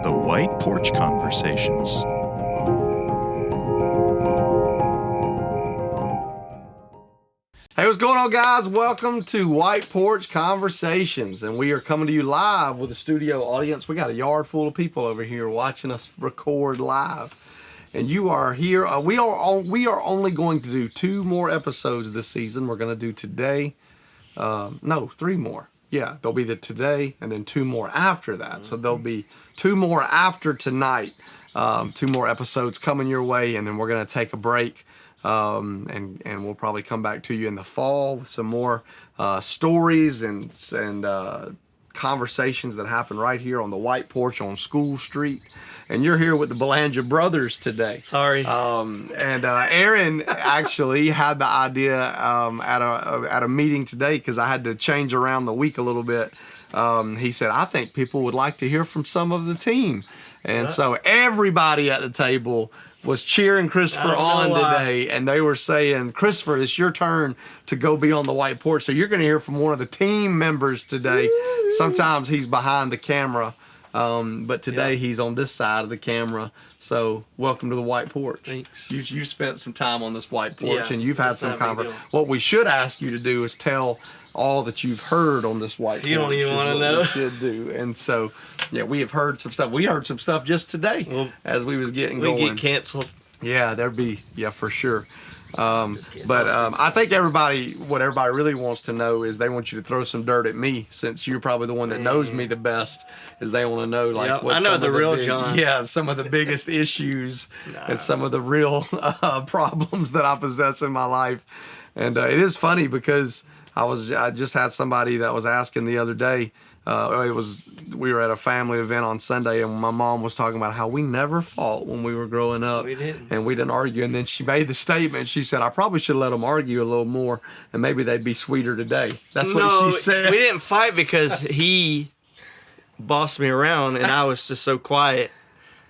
The White Porch Conversations. Hey, what's going on, guys? Welcome to White Porch Conversations, and we are coming to you live with a studio audience. We got a yard full of people over here watching us record live, and you are here. We are only going to do 2 more episodes this season. We're going to do today. No, 3 more. Yeah, there'll be the today and then 2 more after that. So there'll be 2 more after tonight. 2 more episodes coming your way, and then we're going to take a break. And we'll probably come back to you in the fall with some more stories and conversations that happen right here on the White Porch on School Street. And you're here with the Belangia brothers today. Sorry. Aaron actually had the idea at a meeting today because I had to change around the week a little bit. He said, I think people would like to hear from some of the team. And so everybody at the table was cheering Christopher on today, and they were saying, Christopher, it's your turn to go be on the White Porch. So you're going to hear from one of the team members today. Sometimes he's behind the camera, but today he's on this side of the camera. So welcome to the White Porch. Thanks. You spent some time on this White Porch, and you've had some conversation. What we should ask you to do is tell all that you've heard on this White Porch. You don't even want to know. We should do. And so, yeah, we have heard some stuff. We heard some stuff just today as we was getting going. We get canceled. Yeah, for sure. I think what everybody really wants to know is they want you to throw some dirt at me, since you're probably the one that knows me the best. Is they want to know what I know the real John. Yeah, some of the biggest issues and some of the real problems that I possess in my life. And it is funny because I just had somebody that was asking the other day. We were at a family event on Sunday, and my mom was talking about how we never fought when we were growing up. We didn't. And we didn't argue. And then she made the statement. She said, I probably should let them argue a little more, and maybe they'd be sweeter today. That's what she said. We didn't fight because he bossed me around, and I was just so quiet.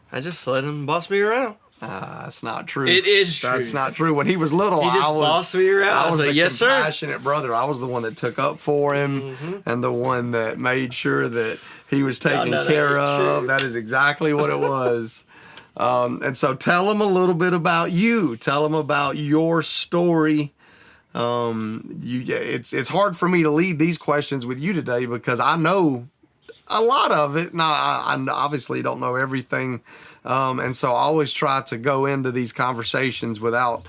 I just let him boss me around. That's not true. It is true. That's not true. When he was little, He just bossed me around. I was the yes, sir. compassionate brother. I was the one that took up for him and the one that made sure that he was taken care of. That is exactly what it was. And so tell them a little bit about you. Tell them about your story. It's hard for me to lead these questions with you today because I know a lot of it. Now, I obviously don't know everything. And so I always try to go into these conversations without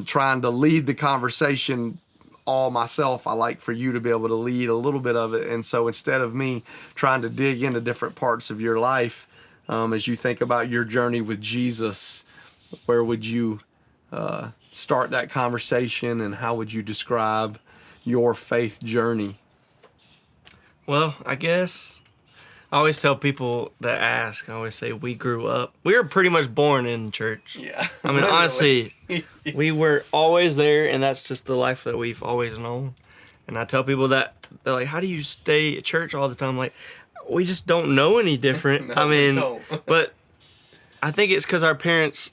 trying to lead the conversation all myself. I like for you to be able to lead a little bit of it. And so instead of me trying to dig into different parts of your life, as you think about your journey with Jesus, where would you start that conversation, and how would you describe your faith journey? Well, I guess I always tell people that ask, I always say we grew up. We were pretty much born in church. Yeah. I mean, honestly, we were always there, and that's just the life that we've always known. And I tell people that, they're like, how do you stay at church all the time? I'm like, we just don't know any different. No, I mean, we don't. but I think it's because our parents,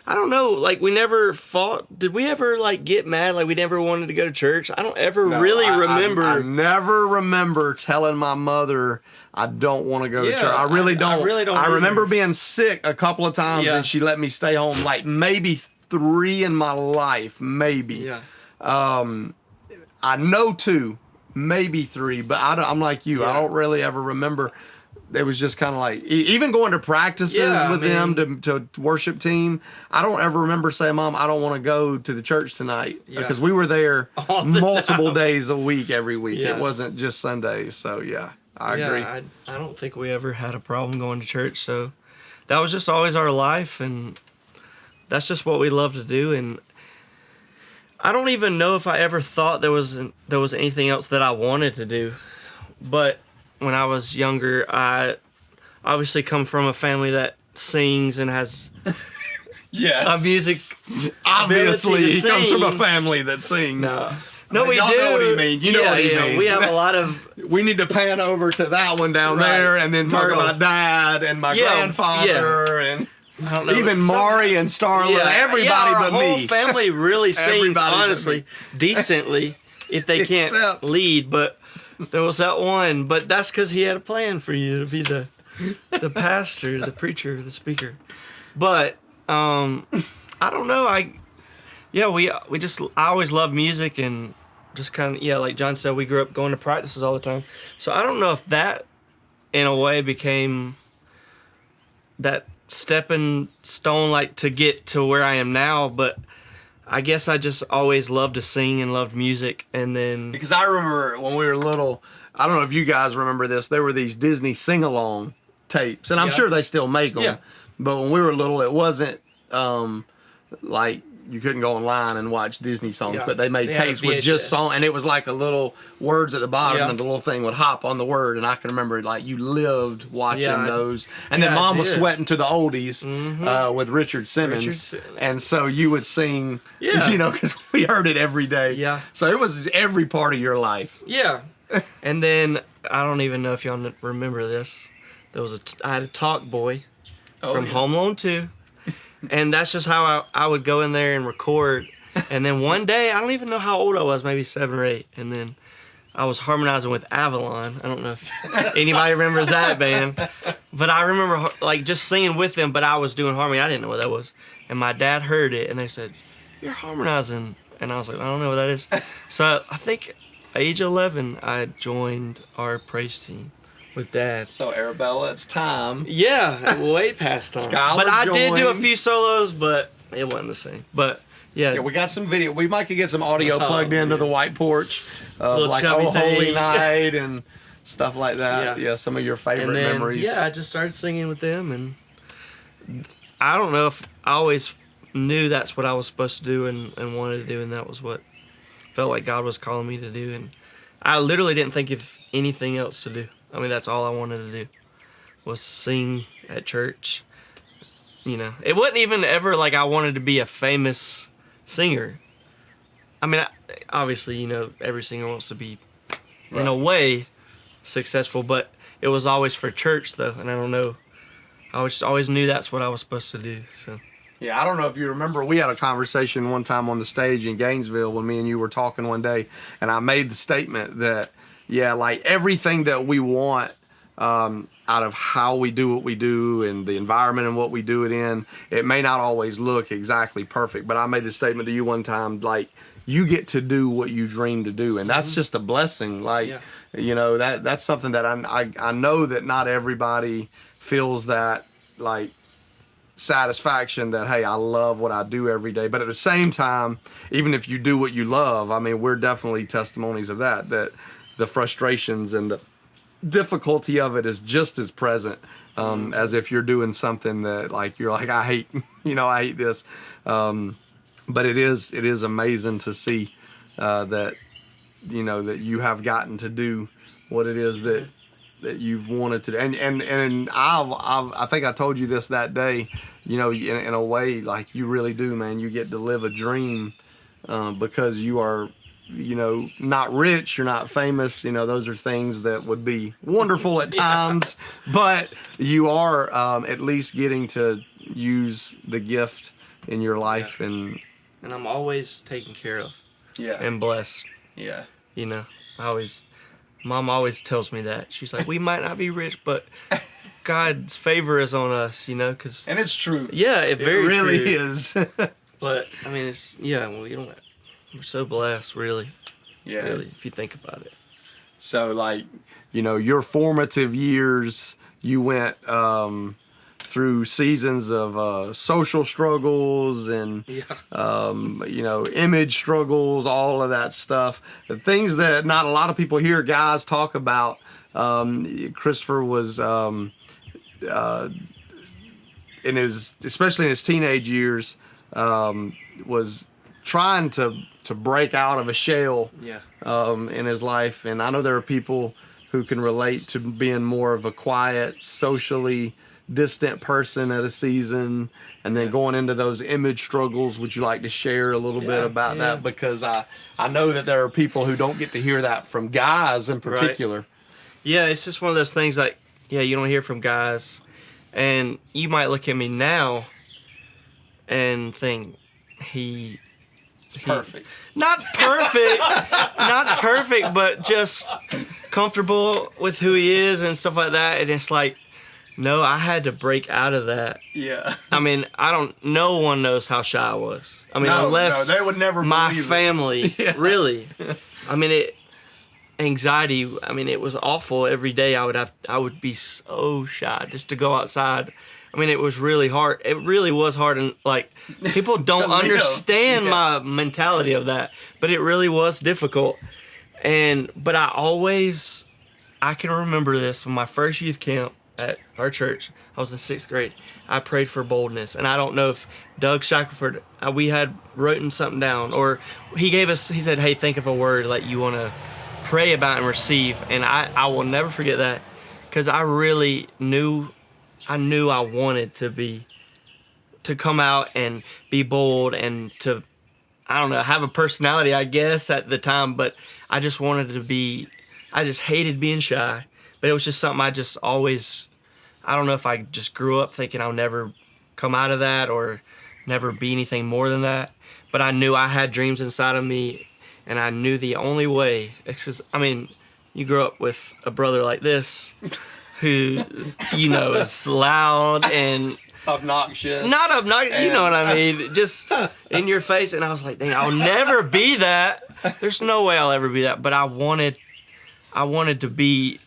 I don't know, like we never fought. Did we ever like get mad? Like we never wanted to go to church? I don't ever remember. I never remember telling my mother I don't want to go to church. I really don't. I remember being sick a couple of times and she let me stay home, like maybe 3 in my life, maybe. Yeah. I know 2, maybe 3, but I'm like you. I don't really ever remember. It was just kind of like, even going to practices with them to worship team, I don't ever remember saying, Mom, I don't want to go to the church tonight. Because we were there multiple days a week, every week. It wasn't just Sundays. So, I agree. I don't think we ever had a problem going to church. So that was just always our life. And that's just what we love to do. And I don't even know if I ever thought there was anything else that I wanted to do. But when I was younger, I obviously come from a family that sings and has a music. Obviously, he comes from a family that sings. No, we y'all do. know what he means. You know what he means. We have a lot of. We need to pan over to that one down there and then talk about Dad and my grandfather and I don't know, even Maury and Starla. Everybody but me. Our whole family really sings, honestly, decently, if they can't lead. But there was that one. But that's because he had a plan for you to be the the pastor, the preacher, the speaker. But I don't know. I always loved music and just kind of like John said, we grew up going to practices all the time. So I don't know if that in a way became that stepping stone like to get to where I am now, but I guess I just always loved to sing and loved music. And then because I remember when we were little, I don't know if you guys remember this, there were these Disney sing-along tapes, and I'm sure they still make them. Yeah. But when we were little, it wasn't like you couldn't go online and watch Disney songs, but they made tapes with just song, and it was like a little words at the bottom, and the little thing would hop on the word, and I can remember like you lived watching those, and then Mom was sweating to the oldies with Richard Simmons, and so you would sing, you know, because we heard it every day. Yeah. So it was every part of your life. Yeah. And then I don't even know if y'all remember this. I had a Talk Boy from Home Alone 2. And that's just how I would go in there and record. And then one day, I don't even know how old I was, maybe 7 or 8. And then I was harmonizing with Avalon. I don't know if anybody remembers that band. But I remember like just singing with them, but I was doing harmony. I didn't know what that was. And my dad heard it and they said, "You're harmonizing." And I was like, "I don't know what that is." So I think at age 11, I joined our praise team with Dad. So Arabella, it's time. Yeah, way past time. Skylar but I did do a joined. few solos, but it wasn't the same. But yeah, we got some video. We might could get some audio plugged into the white porch, like chubby "Oh Holy thing. Night" and stuff like that. Yeah, some of your favorite memories. Yeah, I just started singing with them, and I don't know if I always knew that's what I was supposed to do and wanted to do, and that was what felt like God was calling me to do. And I literally didn't think of anything else to do. I mean, that's all I wanted to do was sing at church. You know, it wasn't even ever like I wanted to be a famous singer. I mean, obviously, you know, every singer wants to be, in a way, successful, but it was always for church, though, and I don't know. I just always knew that's what I was supposed to do, so. Yeah, I don't know if you remember, we had a conversation one time on the stage in Gainesville when me and you were talking one day, and I made the statement that, like everything that we want out of how we do what we do and the environment and what we do it in, it may not always look exactly perfect, but I made the statement to you one time, like, you get to do what you dream to do, and that's just a blessing. Like, you know, that's something that I know that not everybody feels that, like, satisfaction that, hey, I love what I do every day. But at the same time, even if you do what you love, I mean, we're definitely testimonies of that the frustrations and the difficulty of it is just as present as if you're doing something that, like, you're like, I hate this. But it is amazing to see that, you know, that you have gotten to do what it is that you've wanted to do. And I think I told you this that day, you know, in a way, like, you really do, man. You get to live a dream because you are, you know, not rich, you're not famous, you know, those are things that would be wonderful at times, but you are at least getting to use the gift in your life. And I'm always taken care of. Yeah. And blessed. Yeah. You know, Mom always tells me that. She's like, we might not be rich, but God's favor is on us, you know, and it's true. Yeah, it really is. But I mean, we're so blessed, really. Yeah. Really, if you think about it. So, like, you know, your formative years, you went through seasons of social struggles and, you know, image struggles, all of that stuff. The things that not a lot of people hear guys talk about. Christopher was, especially in his teenage years, was trying to break out of a shell in his life. And I know there are people who can relate to being more of a quiet, socially distant person at a season, and then going into those image struggles. Would you like to share a little bit about that? Because I know that there are people who don't get to hear that from guys in particular. Right. Yeah, it's just one of those things like, you don't hear from guys, and you might look at me now and think he's perfect. Not perfect, not perfect, but just comfortable with who he is and stuff like that. And it's like, No, I had to break out of that. Yeah. I mean, no one knows how shy I was. I mean, No, unless they would never my believe it. family, Yeah. really. I mean, anxiety, I mean, it was awful. Every day I would be so shy just to go outside. I mean, it was really hard. It really was hard, and like people don't live. understand Yeah. my mentality of that, but it really was difficult. But I can remember this from my first youth camp at our church. I was in 6th grade. I prayed for boldness, and I don't know if Doug Shackelford, we had written something down, or he said, hey, think of a word that you want to pray about and receive. And I will never forget that, because I really knew I wanted to come out and be bold and to, I don't know, have a personality, I guess, at the time, but I just wanted to be, I just hated being shy, but it was just something I just always, I don't know if I just grew up thinking I'll never come out of that or never be anything more than that, but I knew I had dreams inside of me, and I knew the only way, I mean, you grow up with a brother like this who, is loud and Obnoxious. not obnoxious, you know what I mean, just in your face. And I was like, dang, I'll never be that. There's no way I'll ever be that. But I wanted to be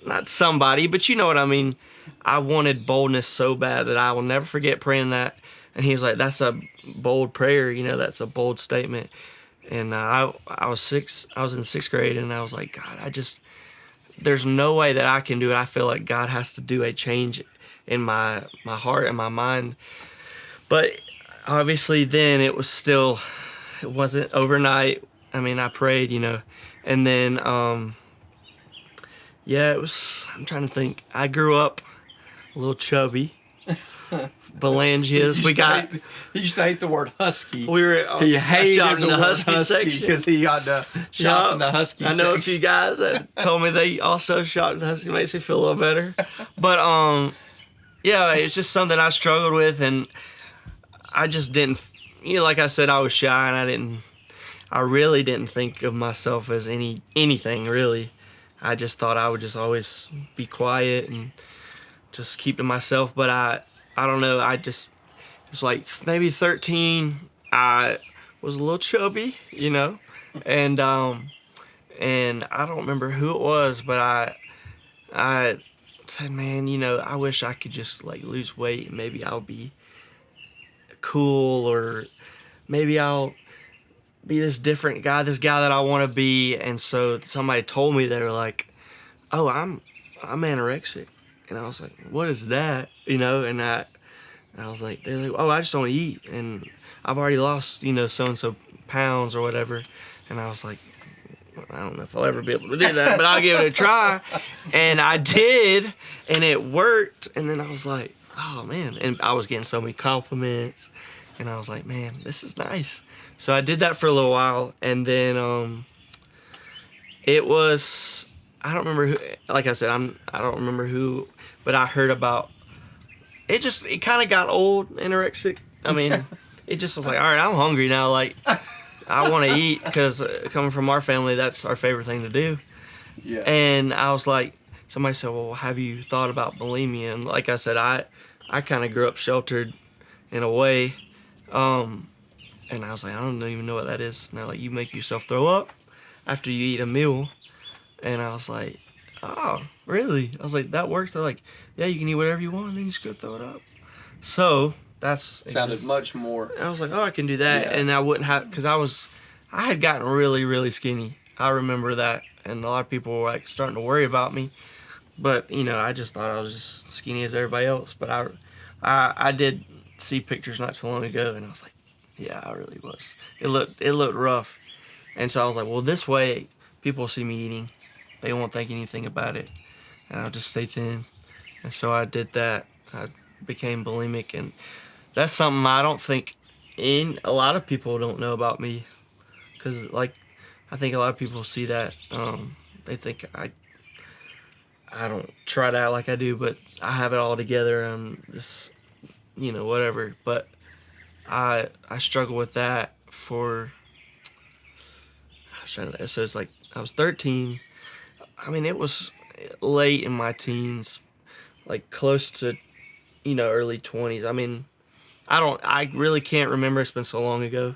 not somebody, but you know what I mean. I wanted boldness so bad that I will never forget praying that. And he was like, that's a bold prayer, that's a bold statement. And I was in 6th grade, and I was like, God, there's no way that I can do it. I feel like God has to do a change in my heart and my mind. But obviously then it wasn't overnight. I mean, I prayed, and then I'm trying to think. I grew up a little chubby. Belangias. He used to hate the word husky. He hated shopped in the word husky section because he got to shop in the husky I section. know a few guys that told me they also shopped in the husky. Makes me feel a little better. But yeah, it's just something I struggled with, and I just didn't. Like I said, I was shy, and I really didn't think of myself as anything really. I just thought I would just always be quiet and just keep to myself. But I don't know. It's like maybe 13. I was a little chubby, and I don't remember who it was, but I said, man, I wish I could just like lose weight, and maybe I'll be cool, or maybe I'll be this guy that I want to be. And so somebody told me, they were like, oh, I'm anorexic. And I was like, what is that? And I was like, they're like, oh, I just don't eat, and I've already lost, so-and-so pounds or whatever. And I was like, I don't know if I'll ever be able to do that, but I'll give it a try. And I did, and it worked. And then I was like, oh man. And I was getting so many compliments, and I was like, man, this is nice. So I did that for a little while, and then it was, I don't remember who, like I said, I don't remember who, but I heard about it. It kind of got old, anorexic. I mean, it just was like, all right, I'm hungry now. Like, I want to eat, because coming from our family, that's our favorite thing to do. Yeah. And I was like, somebody said, well, have you thought about bulimia? And like I said, I kind of grew up sheltered in a way. And I was like, I don't even know what that is. And they're like, you make yourself throw up after you eat a meal. And I was like, oh, really? I was like, that works? They're like, yeah, you can eat whatever you want, and then you just go throw it up. So that's sounded much more. I was like, oh, I can do that. Yeah. And I wouldn't have, because I had gotten really, really skinny. I remember that. And a lot of people were like starting to worry about me. But, I just thought I was just skinny as everybody else. But I did see pictures not too long ago, and I was like, yeah, I really was. It looked rough. And so I was like, well, this way people see me eating. They won't think anything about it. And I'll just stay thin. And so I did that. I became bulimic, and that's something I don't think a lot of people don't know about me. Because, like, I think a lot of people see that. They think I don't try to act like I do, but I have it all together. I'm just, whatever. But I struggle with that so it's like I was 13. I mean, it was late in my teens, like close to, early 20s. I mean, I really can't remember. It's been so long ago.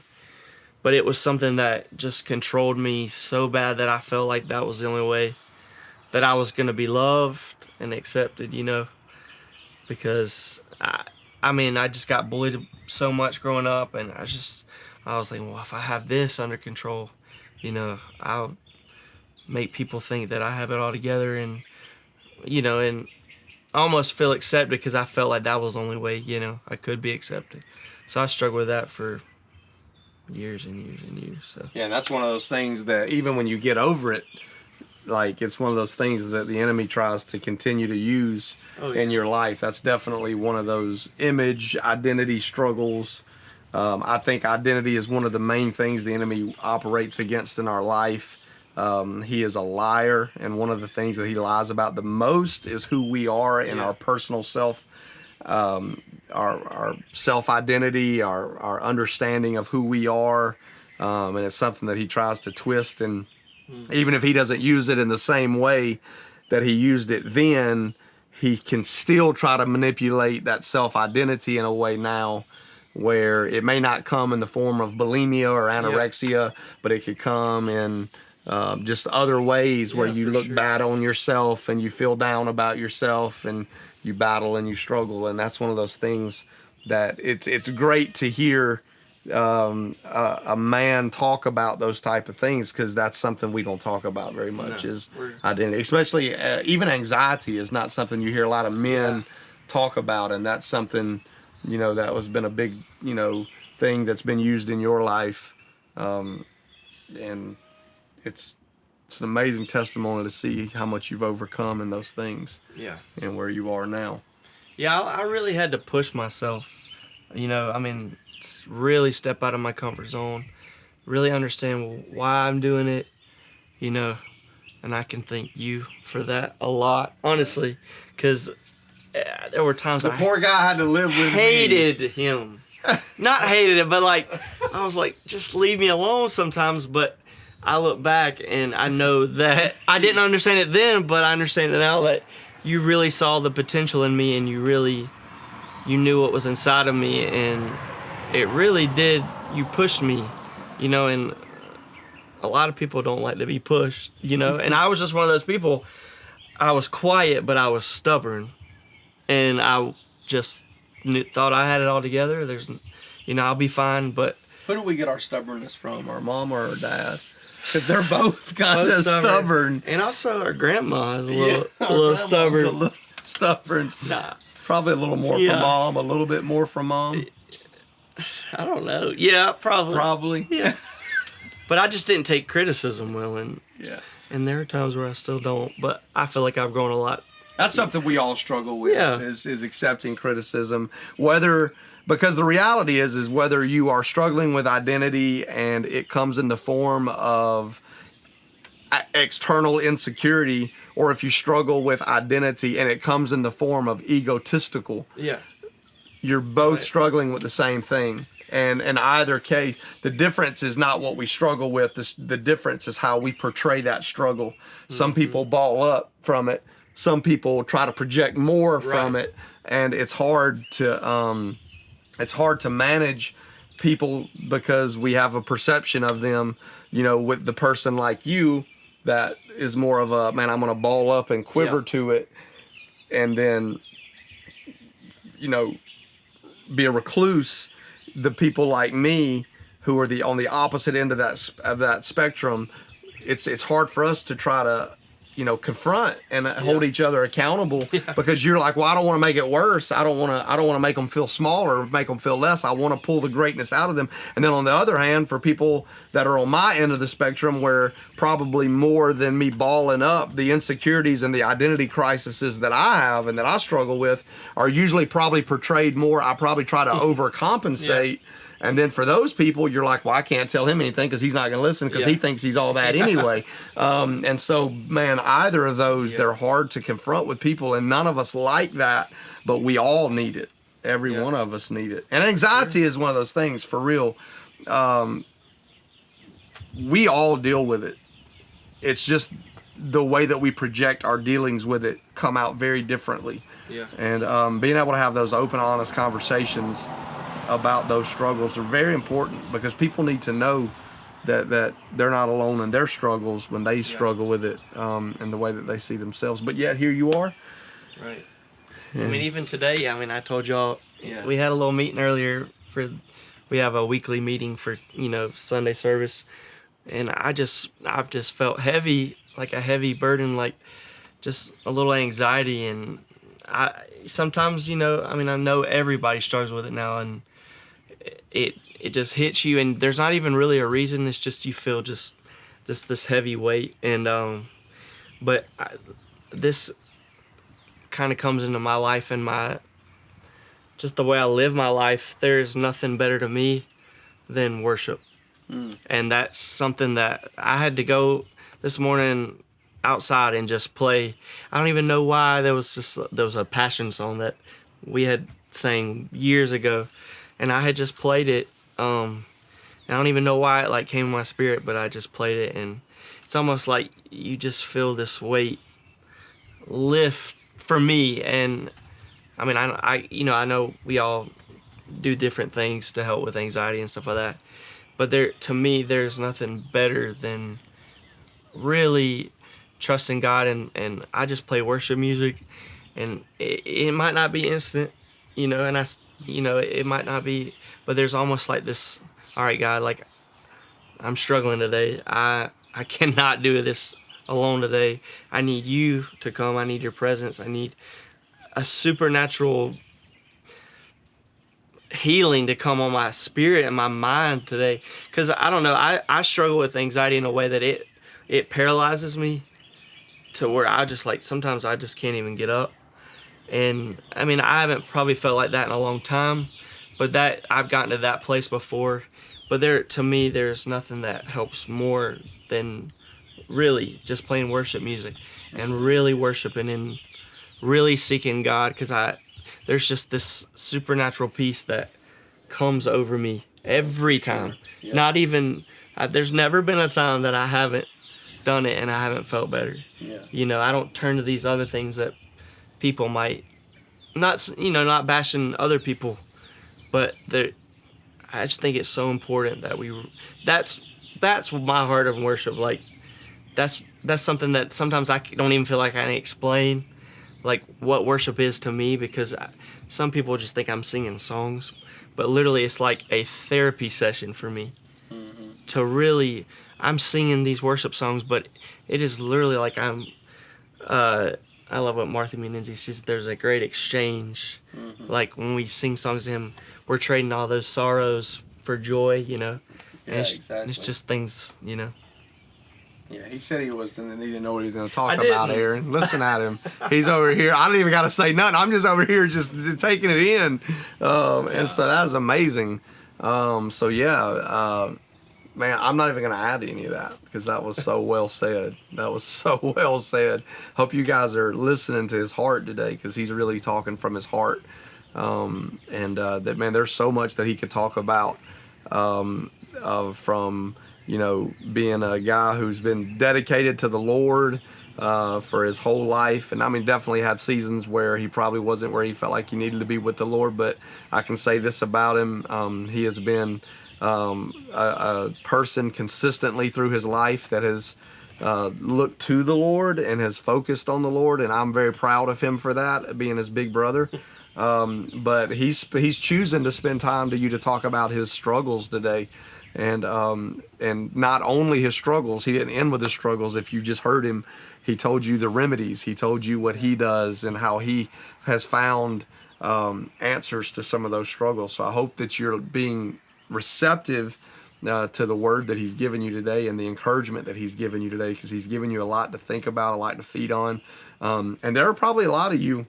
But it was something that just controlled me so bad that I felt like that was the only way that I was going to be loved and accepted, because I just got bullied so much growing up, and I was like, well, if I have this under control, I'll make people think that I have it all together, and and I almost feel accepted because I felt like that was the only way, I could be accepted. So I struggled with that for years and years and years. So Yeah, and that's one of those things that even when you get over it, like it's one of those things that the enemy tries to continue to use in your life. That's definitely one of those image identity struggles. I think identity is one of the main things the enemy operates against in our life. He is a liar, and one of the things that he lies about the most is who we are in our personal self, our self-identity, our understanding of who we are, and it's something that he tries to twist, and even if he doesn't use it in the same way that he used it then, he can still try to manipulate that self-identity in a way now where it may not come in the form of bulimia or anorexia, but it could come in just other ways where you look bad on yourself and you feel down about yourself and you battle and you struggle. And that's one of those things that it's great to hear a man talk about those type of things, because that's something we don't talk about very much is identity. Especially even anxiety is not something you hear a lot of men talk about, and that's something that has been a big thing that's been used in your life, and it's an amazing testimony to see how much you've overcome in those things. Yeah. And where you are now. Yeah, I really had to push myself. Really step out of my comfort zone, really understand why I'm doing it, and I can thank you for that a lot, honestly, because there were times the poor guy had to live with hated him. Not hated it, but I was like, just leave me alone sometimes. But I look back and I know that I didn't understand it then, but I understand it now that you really saw the potential in me, and you knew what was inside of me, and it really did. You pushed me, and a lot of people don't like to be pushed, and I was just one of those people. I was quiet, but I was stubborn, and I just thought I had it all together. I'll be fine. But who do we get our stubbornness from? Our mom or our dad? Because they're both kind of stubborn. And also our grandma is a little stubborn. A little stubborn. Nah. Probably a little more from mom, a little bit more from mom. I don't know. Yeah, probably. Probably. Yeah. But I just didn't take criticism well, and there are times where I still don't, but I feel like I've grown a lot. That's something we all struggle with, is accepting criticism. Because the reality is whether you are struggling with identity and it comes in the form of external insecurity, or if you struggle with identity and it comes in the form of egotistical, you're both struggling with the same thing. And in either case, the difference is not what we struggle with. The difference is how we portray that struggle. Some people ball up from it. Some people try to project more from it. And it's hard to manage people because we have a perception of them, with the person like you that is more of a, man, I'm going to ball up and quiver to it. And then, be a recluse. The people like me who are on the opposite end of that spectrum, it's hard for us to try to confront and hold each other accountable, because you're like, well, I don't want to make it worse. I don't want to make them feel smaller, make them feel less. I want to pull the greatness out of them. And then on the other hand, for people that are on my end of the spectrum, where probably more than me balling up, the insecurities and the identity crises that I have and that I struggle with are usually probably portrayed more. I probably try to overcompensate. And then for those people, you're like, well, I can't tell him anything because he's not going to listen because he thinks he's all that anyway. And so, man, either of those, they're hard to confront with people, and none of us like that, but we all need it. Every one of us need it. And anxiety is one of those things, for real. We all deal with it. It's just the way that we project our dealings with it come out very differently. Yeah. And being able to have those open, honest conversations about those struggles are very important, because people need to know that they're not alone in their struggles when they struggle with it, and the way that they see themselves. But yet here you are. Right. Yeah. I mean, even today, I told y'all, Yeah. we had a little meeting earlier we have a weekly meeting for, Sunday service. And I've just felt heavy, like a heavy burden, like just a little anxiety. And sometimes, I know everybody struggles with it now, and it just hits you, and there's not even really a reason. It's just you feel just this heavy weight. And but this kind of comes into my life and just the way I live my life. There's nothing better to me than worship. And that's something that I had to go this morning outside and just play. I don't even know why. There was a passion song that we had sang years ago, and I had just played it. And I don't even know why it came in my spirit, but I just played it, and it's almost like you just feel this weight lift for me. And I mean, I know we all do different things to help with anxiety and stuff like that. But to me, there's nothing better than really trusting God, and I just play worship music, and it might not be instant, and it might not be, but there's almost like this, all right, God, I'm struggling today. I cannot do this alone today. I need you to come. I need your presence. I need a supernatural healing to come on my spirit and my mind today, because I don't know, I struggle with anxiety in a way that it paralyzes me to where I just sometimes I just can't even get up. And I mean, I haven't probably felt like that in a long time, but that I've gotten to that place before. But to me, there's nothing that helps more than really just playing worship music and really worshiping and really seeking God, because there's just this supernatural peace that comes over me every time. Yeah. Not even, there's never been a time that I haven't done it and I haven't felt better. Yeah. I don't turn to these other things that people might, not bashing other people, but I just think it's so important that that's my heart of worship. That's something that sometimes I don't even feel like I can explain, what worship is to me, because some people just think I'm singing songs, but literally it's like a therapy session for me. To really, I'm singing these worship songs, but it is literally like I love what Martha Munenzi says, there's a great exchange. Like when we sing songs to him, we're trading all those sorrows for joy, and Exactly. it's just things, Yeah, he said he didn't know what he was going to talk I about, didn't. Aaron. Listen at him. He's over here. I don't even got to say nothing. I'm just over here just taking it in. And so that was amazing. Man, I'm not even going to add any of that, because that was so well said. That was so well said. Hope you guys are listening to his heart today, because he's really talking from his heart. That, man, there's so much that he could talk about from being a guy who's been dedicated to the Lord for his whole life. And I mean, definitely had seasons where he probably wasn't where he felt like he needed to be with the Lord. But I can say this about him. He has been a person consistently through his life that has looked to the Lord and has focused on the Lord. And I'm very proud of him for that, being his big brother. But he's choosing to spend time to you to talk about his struggles today. And not only his struggles, he didn't end with his struggles. If you just heard him, he told you the remedies. He told you what he does and how he has found answers to some of those struggles. So I hope that you're being receptive to the word that he's given you today and the encouragement that he's given you today, because he's given you a lot to think about, a lot to feed on. And there are probably a lot of you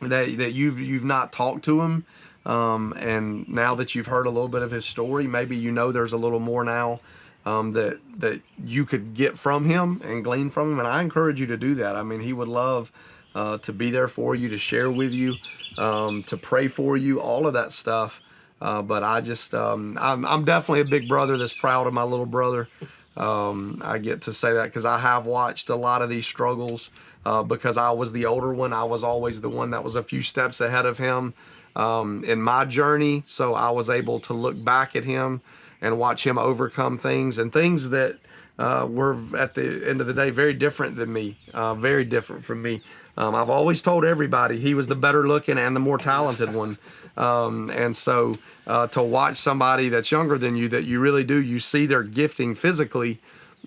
that you've not talked to him. And now that you've heard a little bit of his story, maybe there's a little more now that you could get from him and glean from him. And I encourage you to do that. I mean, he would love to be there for you, to share with you, to pray for you, all of that stuff. But I just, I'm definitely a big brother that's proud of my little brother. I get to say that because I have watched a lot of these struggles because I was the older one. I was always the one that was a few steps ahead of him in my journey. So I was able to look back at him and watch him overcome things that were at the end of the day very different than me, very different from me. I've always told everybody he was the better looking and the more talented one. And so to watch somebody that's younger than you, that you really do, you see their gifting physically,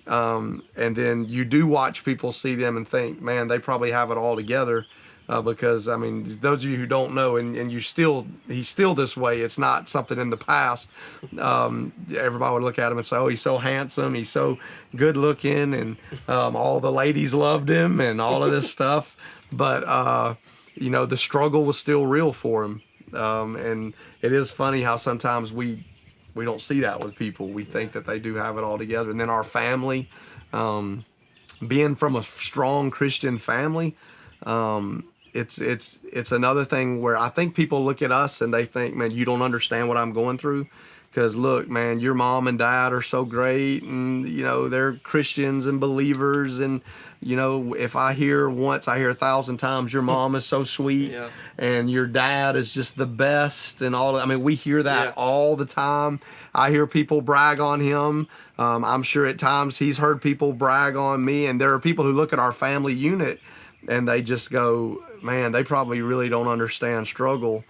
and then you do watch people see them and think, man, they probably have it all together. Because, I mean, those of you who don't know, and he's still this way, it's not something in the past. Everybody would look at him and say, oh, he's so handsome, he's so good looking, and all the ladies loved him and all of this stuff. But, you know, the struggle was still real for him. And it is funny how sometimes we don't see that with people. We think that they do have it all together. And then our family, being from a strong Christian family, it's another thing where I think people look at us and they think, man, you don't understand what I'm going through. Because look, man, your mom and dad are so great, and you know they're Christians and believers, and you know if I hear once, I hear 1,000 times your mom is so sweet, Yeah. and your dad is just the best, and all. I mean, we hear that all the time. I hear people brag on him. I'm sure at times he's heard people brag on me, and there are people who look at our family unit and they just go, man, they probably really don't understand struggle.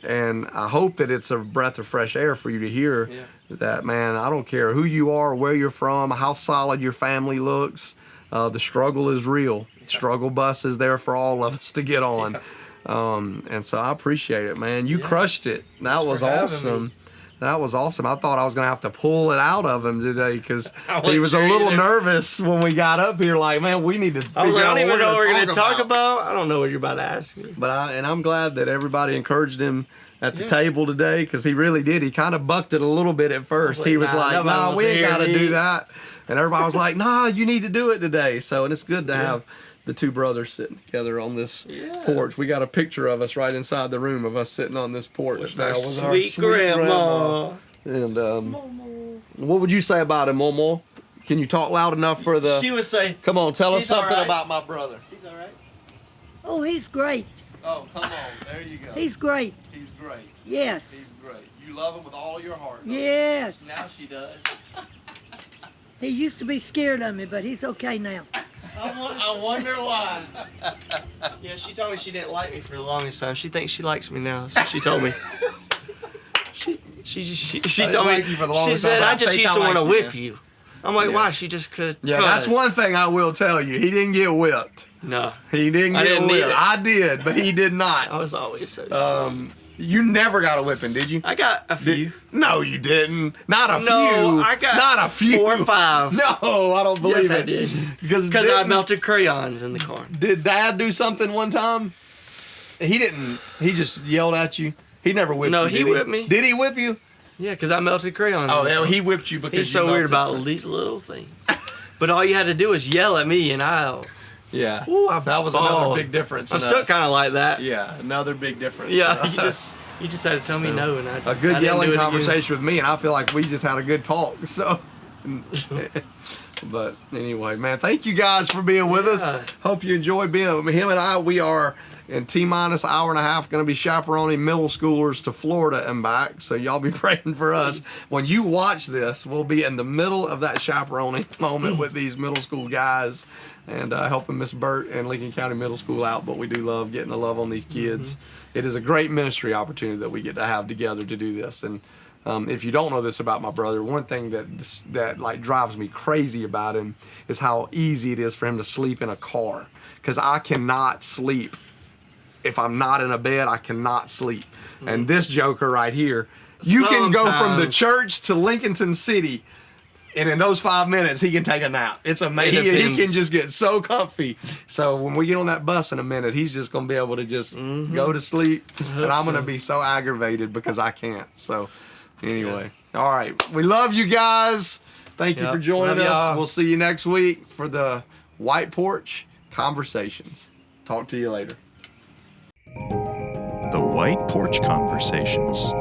And I hope that it's a breath of fresh air for you to hear that, man, I don't care who you are, where you're from, how solid your family looks. The struggle is real. Struggle bus is there for all of us to get on. And so I appreciate it, man. You crushed it. That was awesome. That was awesome. I thought I was going to have to pull it out of him today because he was a little nervous when we got up here. Like, man, we need to figure out what I don't even know what we're going to talk about. about. I don't know what you're about to ask me. But I'm glad that everybody encouraged him at the table today, because he really did. He kind of bucked it a little bit at first. He was like, nah, we ain't got to do that. And everybody was like, nah, you need to do it today. So, and it's good to have the two brothers sitting together on this porch. We got a picture of us right inside the room of us sitting on this porch. With now our with sweet grandma. And what would you say about him, Momo? Can you talk loud enough for the... She would say, come on, tell us something right. about my brother. He's all right. Oh, he's great. Oh, come on. There you go. He's great. He's great. Yes. He's great. You love him with all your heart. Yes. Now she does. He used to be scared of me, but he's okay now. I wonder why. Yeah, she told me she didn't like me for the longest time. She thinks she likes me now. So she told me. She told me. She said, I just used to want to whip you. I'm like, why? She just could. Yeah, that's one thing I will tell you. He didn't get whipped. No. He didn't get whipped. I did, but he did not. I was always so strong. You never got a whipping, did you? I got a few. No, you didn't. Not a few. No, I got not a few. 4 or 5. No, I don't believe yes, it. I did. Because I melted crayons in the car. Did Dad do something one time? He didn't. He just yelled at you. He never whipped you. No, he whipped me. Did he whip you? Yeah, because I melted crayons. Oh, he whipped you because he's so weird about these little things. But all you had to do was yell at me, and I'll. Yeah. Ooh, that was another big difference. I'm still kind of like that. Yeah, another big difference. Yeah, you just had to tell me no, and a good yelling conversation with me, and I feel like we just had a good talk. So, but anyway, man, thank you guys for being with us. Hope you enjoy being with him and I. We are in T-minus an hour and a half going to be chaperoning middle schoolers to Florida and back. So y'all be praying for us. When you watch this, we'll be in the middle of that chaperoning moment with these middle school guys and helping Miss Burt and Lincoln County Middle School out. But we do love getting the love on these kids. It is a great ministry opportunity that we get to have together to do this. And if you don't know this about my brother, one thing that like drives me crazy about him is how easy it is for him to sleep in a car. Because I cannot sleep. If I'm not in a bed, I cannot sleep. And this joker right here, you can go from the church to Lincoln City, and in those 5 minutes, he can take a nap. It's amazing. He can just get so comfy. So when we get on that bus in a minute, he's just going to be able to just go to sleep. And I'm going to be so aggravated because I can't. So anyway, all right. We love you guys. Thank you for joining us. We'll see you next week for the White Porch Conversations. Talk to you later. The White Porch Conversations.